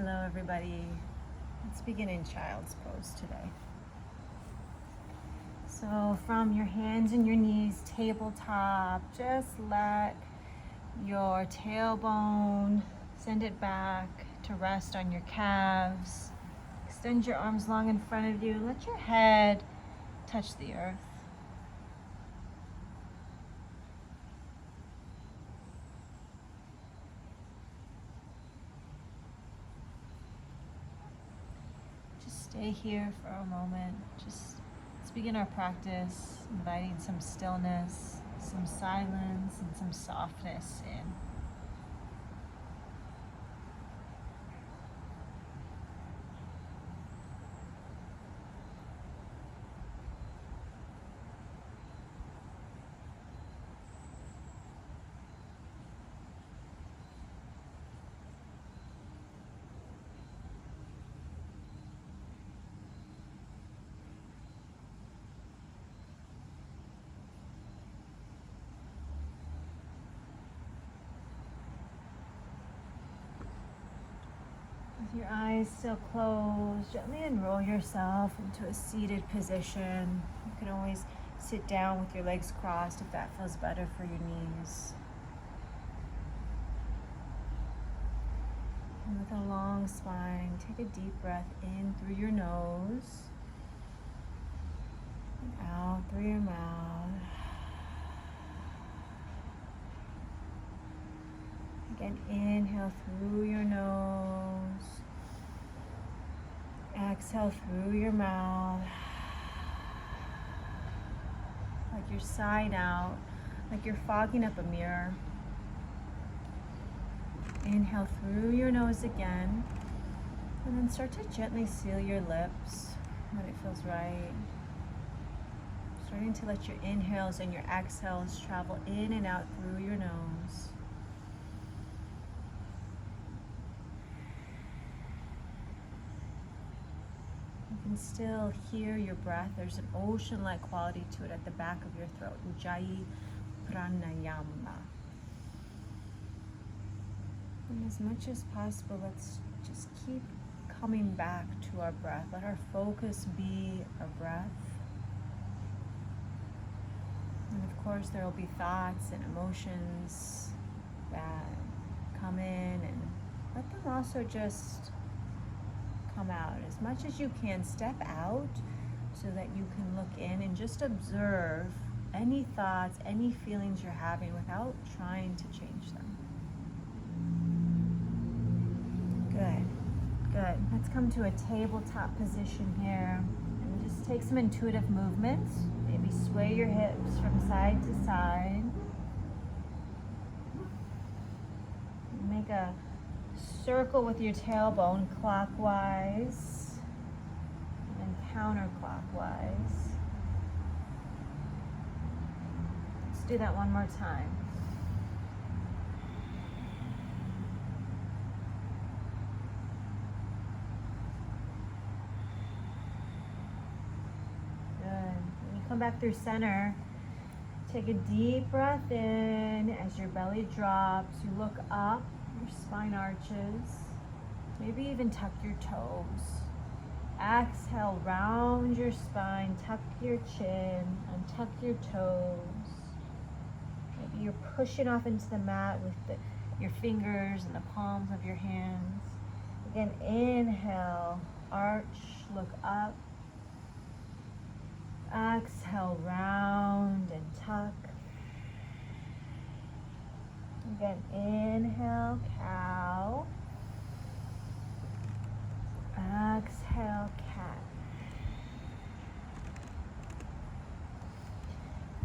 Hello everybody. Let's begin in child's pose today. So from your hands and your knees, tabletop, just let your tailbone, send it back to rest on your calves. Extend your arms long in front of you. Let your head touch the earth. Stay here for a moment. Let's begin our practice, inviting some stillness, some silence, and some softness in. With your eyes still closed, gently enroll yourself into a seated position. You can always sit down with your legs crossed if that feels better for your knees. And with a long spine, take a deep breath in through your nose and out through your mouth. Again, inhale through your nose. Exhale through your mouth. Like you're sighing out, like you're fogging up a mirror. Inhale through your nose again. And then start to gently seal your lips when it feels right. Starting to let your inhales and your exhales travel in and out through your nose. You can still hear your breath. There's an ocean-like quality to it at the back of your throat. Ujjayi Pranayama. And as much as possible, let's just keep coming back to our breath. Let our focus be our breath. And of course, there will be thoughts and emotions that come in, and let them also just come out. As much as you can, step out so that you can look in and just observe any thoughts, any feelings you're having without trying to change them. Good. Let's come to a tabletop position here and just take some intuitive movements. Maybe sway your hips from side to side. Make a circle with your tailbone clockwise and counterclockwise. Let's do that one more time. Come back through center. Take a deep breath in as your belly drops. You look up, your spine arches. Maybe even tuck your toes. Exhale, round your spine, tuck your chin, and tuck your toes. Maybe you're pushing off into the mat with your fingers and the palms of your hands. Again, inhale, arch, look up. Exhale, round and tuck. Again, inhale, cow. Exhale, cat.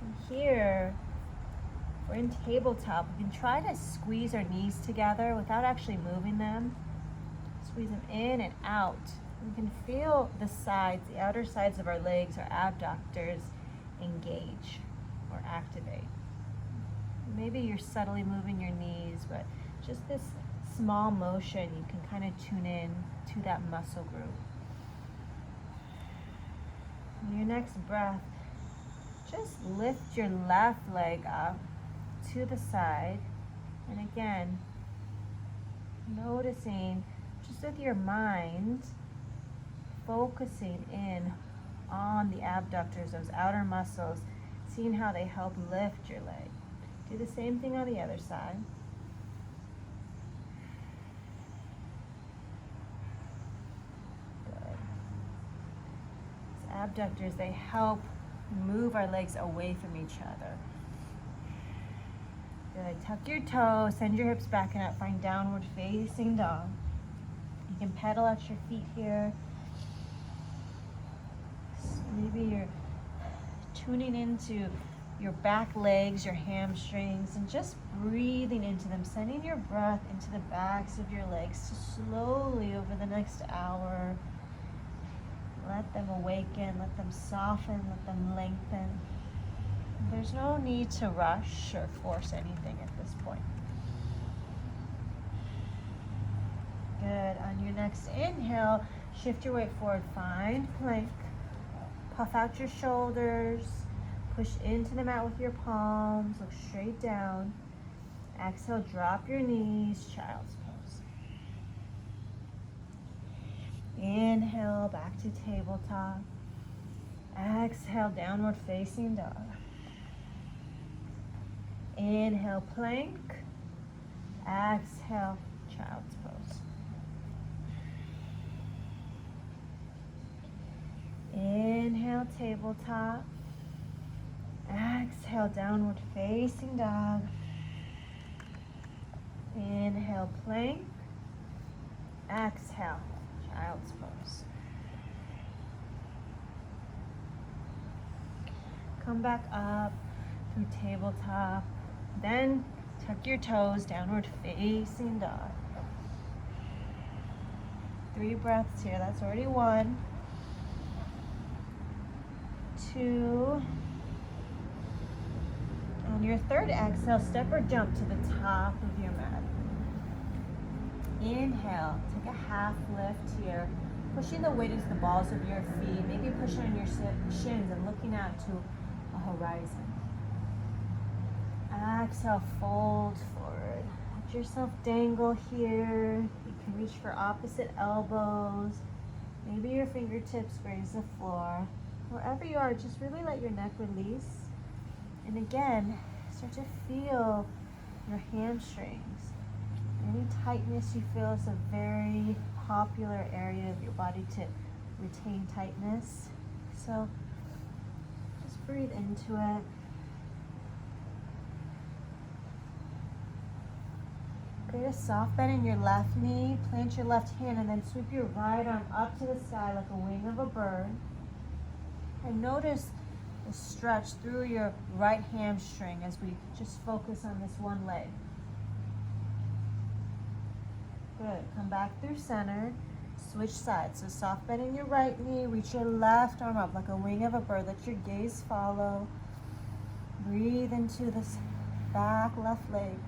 And here, we're in tabletop. We can try to squeeze our knees together without actually moving them. Squeeze them in and out. We can feel the sides, the outer sides of our legs, our abductors engage or activate. Maybe you're subtly moving your knees, but just this small motion, you can kind of tune in to that muscle group. On your next breath, just lift your left leg up to the side. And again, noticing just with your mind, focusing in on the abductors, those outer muscles, seeing how they help lift your leg. Do the same thing on the other side. Good. These abductors, they help move our legs away from each other. Good. Tuck your toes, send your hips back and up, find downward facing dog. You can pedal out your feet here. Maybe you're tuning into your back legs, your hamstrings, and just breathing into them, sending your breath into the backs of your legs to slowly over the next hour. Let them awaken, let them soften, let them lengthen. There's no need to rush or force anything at this point. Good. On your next inhale, shift your weight forward, find plank. Puff out your shoulders, push into the mat with your palms, look straight down. Exhale, drop your knees, child's pose. Inhale, back to tabletop. Exhale, downward facing dog. Inhale, plank. Exhale, child's pose. Inhale, tabletop. Exhale, downward facing dog. Inhale, plank. Exhale, child's pose. Come back up through tabletop. Then tuck your toes, downward facing dog. 3 breaths here, that's already 1. 2. On your third exhale, step or jump to the top of your mat. Inhale, take a half lift here, pushing the weight into the balls of your feet, maybe pushing on your shins and looking out to a horizon. Exhale, fold forward. Let yourself dangle here. You can reach for opposite elbows. Maybe your fingertips graze the floor. Wherever you are, just really let your neck release. And again, start to feel your hamstrings. Any tightness you feel is a very popular area of your body to retain tightness. So just breathe into it. Create a soft bend in your left knee. Plant your left hand and then sweep your right arm up to the sky like a wing of a bird. And notice the stretch through your right hamstring as we just focus on this one leg. Good. Come back through center. Switch sides. So soft bend in your right knee. Reach your left arm up like a wing of a bird. Let your gaze follow. Breathe into this back left leg.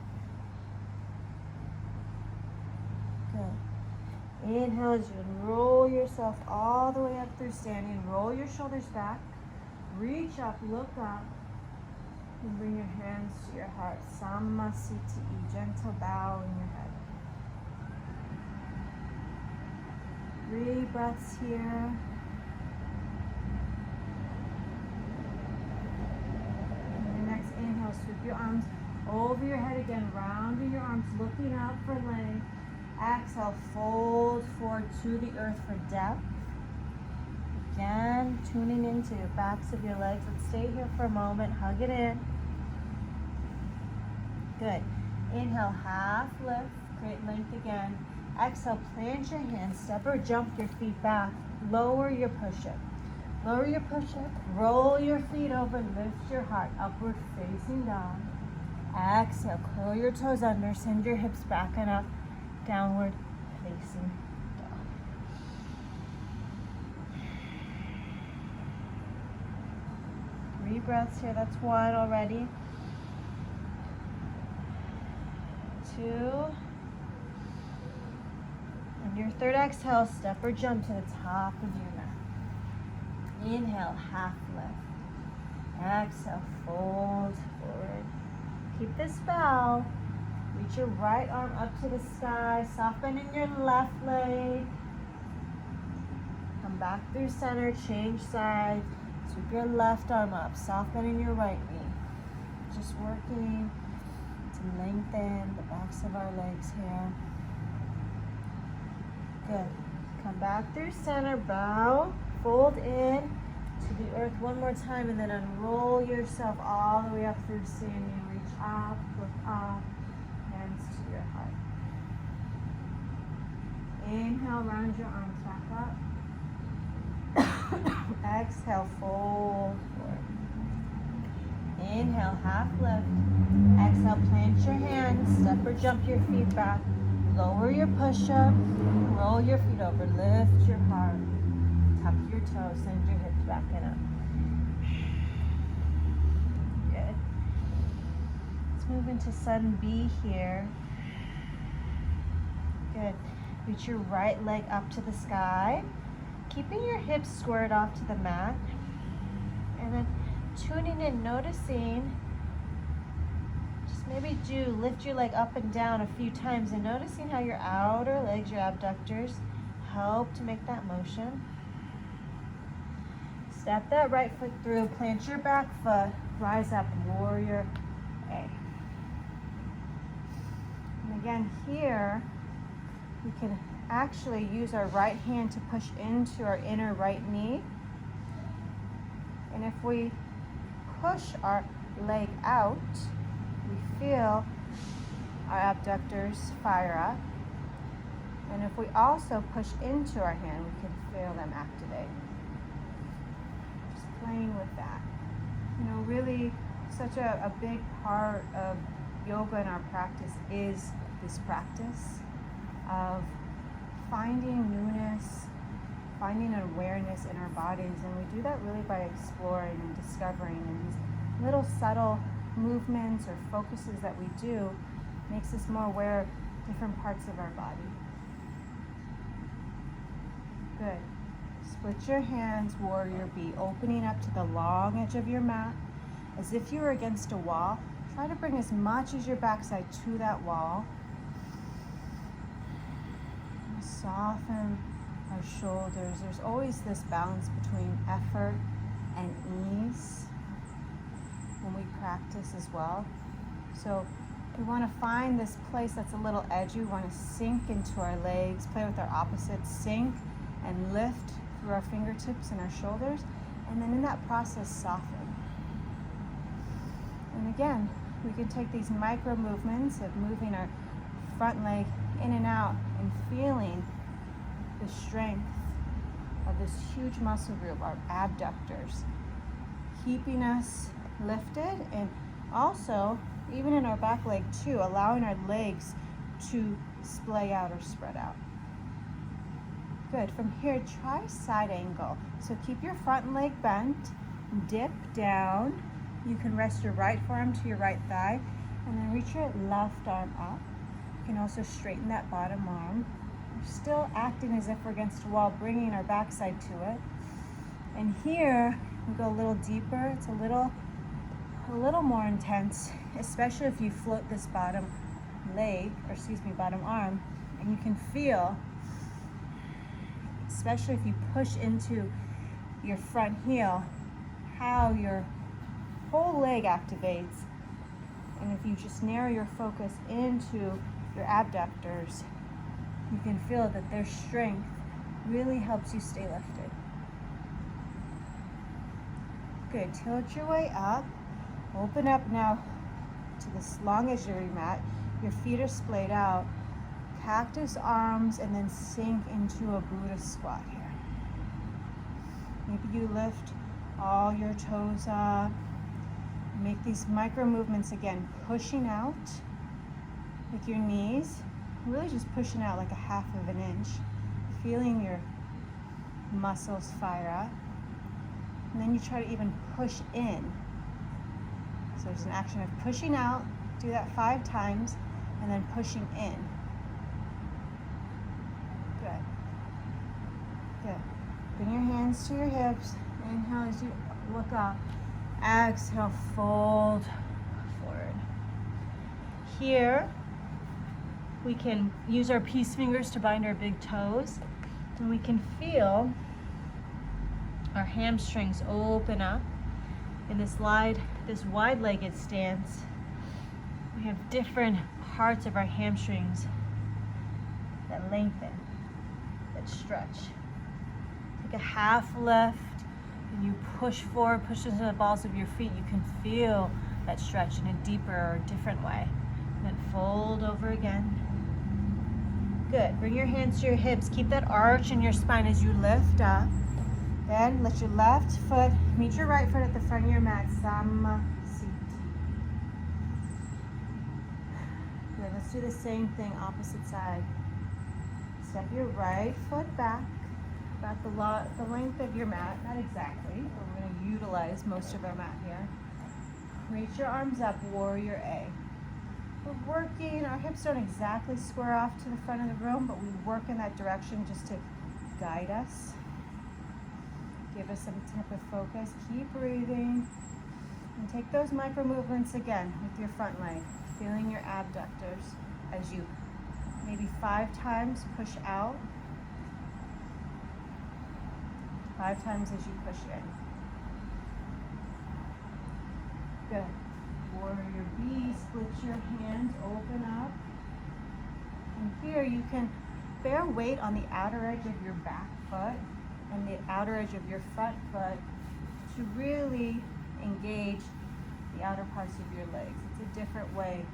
Good. Inhale as you roll yourself all the way up through standing. Roll your shoulders back. Reach up, look up. And bring your hands to your heart. Samasthiti, gentle bow in your head. 3 breaths here. And your next inhale, sweep your arms over your head again, rounding your arms, looking up for length. Exhale, fold forward to the earth for depth. Again, tuning into the backs of your legs. Let's stay here for a moment, hug it in. Good. Inhale, half lift, create length again. Exhale, plant your hands, step or jump your feet back. Lower your push-up. Lower your push-up, roll your feet over, lift your heart, upward facing dog. Exhale, curl your toes under, send your hips back and up. Downward facing dog. Three breaths here, that's 1 already. 2. And your third exhale, step or jump to the top of your mat. Inhale, half lift. Exhale, fold forward. Keep this bow. Reach Reach your right arm up to the sky. Soft bend in your left leg. Come back through center. Change sides. Sweep your left arm up. Soft bend in your right knee. Just working to lengthen the backs of our legs here. Good. Come back through center. Bow. Fold in to the earth one more time, and then unroll yourself all the way up through standing. Reach up, look up, hands to your heart. Inhale, round your arms back up. Exhale, fold forward. Inhale, half lift. Exhale, plant your hands, step or jump your feet back. Lower your push-up, roll your feet over, lift your heart. Tuck your toes, send your hips back and up. Good. Let's move into Sun B here. Good. Reach your right leg up to the sky, keeping your hips squared off to the mat. And then tuning in, noticing, just maybe lift your leg up and down a few times and noticing how your outer legs, your abductors, help to make that motion. Step that right foot through, plant your back foot, rise up, warrior A. And again here, we can actually use our right hand to push into our inner right knee. And if we push our leg out, we feel our abductors fire up. And if we also push into our hand, we can feel them activate. Playing with that. You know, really such a big part of yoga in our practice is this practice of finding newness, finding an awareness in our bodies. And we do that really by exploring and discovering. And these little subtle movements or focuses that we do makes us more aware of different parts of our body. Good. Split your hands, warrior B, opening up to the long edge of your mat as if you were against a wall. Try to bring as much as your backside to that wall. Soften our shoulders. There's always this balance between effort and ease when we practice as well. So we want to find this place that's a little edgy. We want to sink into our legs, play with our opposites, sink and lift through our fingertips and our shoulders, and then in that process soften. And again, we can take these micro movements of moving our front leg in and out and feeling the strength of this huge muscle group, our abductors, keeping us lifted, and also even in our back leg too, allowing our legs to splay out or spread out. Good. From here, try side angle. So keep your front leg bent, dip down. You can rest your right forearm to your right thigh, and then reach your left arm up. You can also straighten that bottom arm. We're still acting as if we're against a wall, bringing our backside to it. And here, we go a little deeper. It's a little more intense, especially if you float this bottom arm, and you can feel, especially if you push into your front heel, how your whole leg activates. And if you just narrow your focus into your abductors, you can feel that their strength really helps you stay lifted. Good. Tilt your way up. Open up now to this long edge of your mat. Your feet are splayed out. Cactus arms, and then sink into a Buddha squat here. Maybe you lift all your toes up. Make these micro movements again, pushing out with your knees, really just pushing out like a half of an inch, feeling your muscles fire up. And then you try to even push in. So there's an action of pushing out, do that 5 times, and then pushing in. Good. Good. Bring your hands to your hips. Inhale as you look up. Exhale, fold forward. Here, We can use our peace fingers to bind our big toes, and we can feel our hamstrings open up in this wide-legged stance. We have different parts of our hamstrings that lengthen, that stretch. Take a half lift and you push forward, push into the balls of your feet. You can feel that stretch in a deeper or different way. And then fold over again. Good. Bring your hands to your hips. Keep that arch in your spine as you lift up. Then let your left foot meet your right foot at the front of your mat. Samasthiti. Good. Let's do the same thing, opposite side. Step your right foot back, about the length of your mat. Not exactly, but we're going to utilize most of our mat here. Reach your arms up, warrior A. We're working, our hips don't exactly square off to the front of the room, but we work in that direction just to guide us. Give us some type of focus. Keep breathing. And take those micro movements again with your front leg, feeling your abductors as you maybe 5 times push out, 5 times as you push in. Good. Warrior B, split your hands, open up. And here you can bear weight on the outer edge of your back foot and the outer edge of your front foot to really engage the outer parts of your legs. It's a different way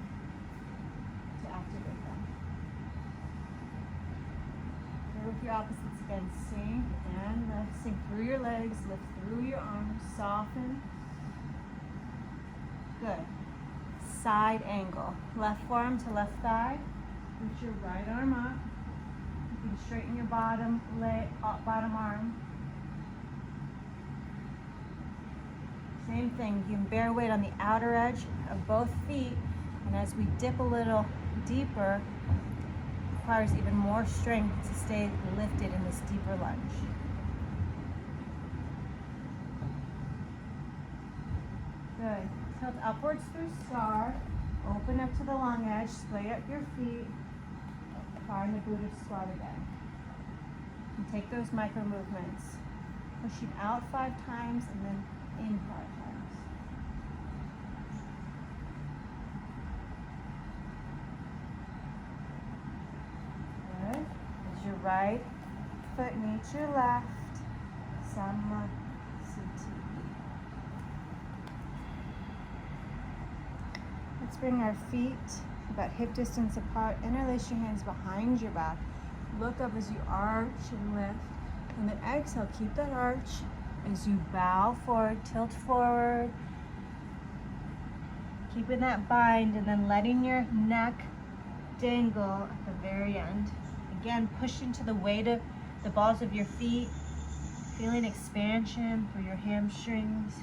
to activate them. Here with your opposites again, sink and lift. Sink through your legs, lift through your arms, soften. Good. Side angle. Left forearm to left thigh. Reach your right arm up. You can straighten your bottom arm. Same thing. You can bear weight on the outer edge of both feet. And as we dip a little deeper, it requires even more strength to stay lifted in this deeper lunge. Good. Tilt upwards through star. Open up to the long edge. Splay up your feet. Find the Buddha squat again. And take those micro movements. Pushing out 5 times and then in 5 times. Good. As your right foot meets your left. Samasthiti. Let's bring our feet about hip distance apart. Interlace your hands behind your back. Look up as you arch and lift. And then exhale, keep that arch as you bow forward, tilt forward. Keeping that bind and then letting your neck dangle at the very end. Again, push into the weight of the balls of your feet. Feeling expansion through your hamstrings.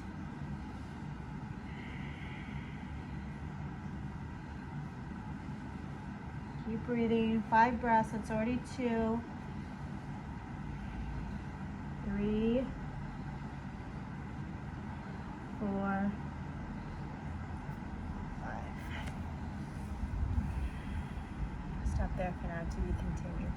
Keep breathing. 5 breaths. That's already 2. 3, 4, 5. Stop there for now until we continue.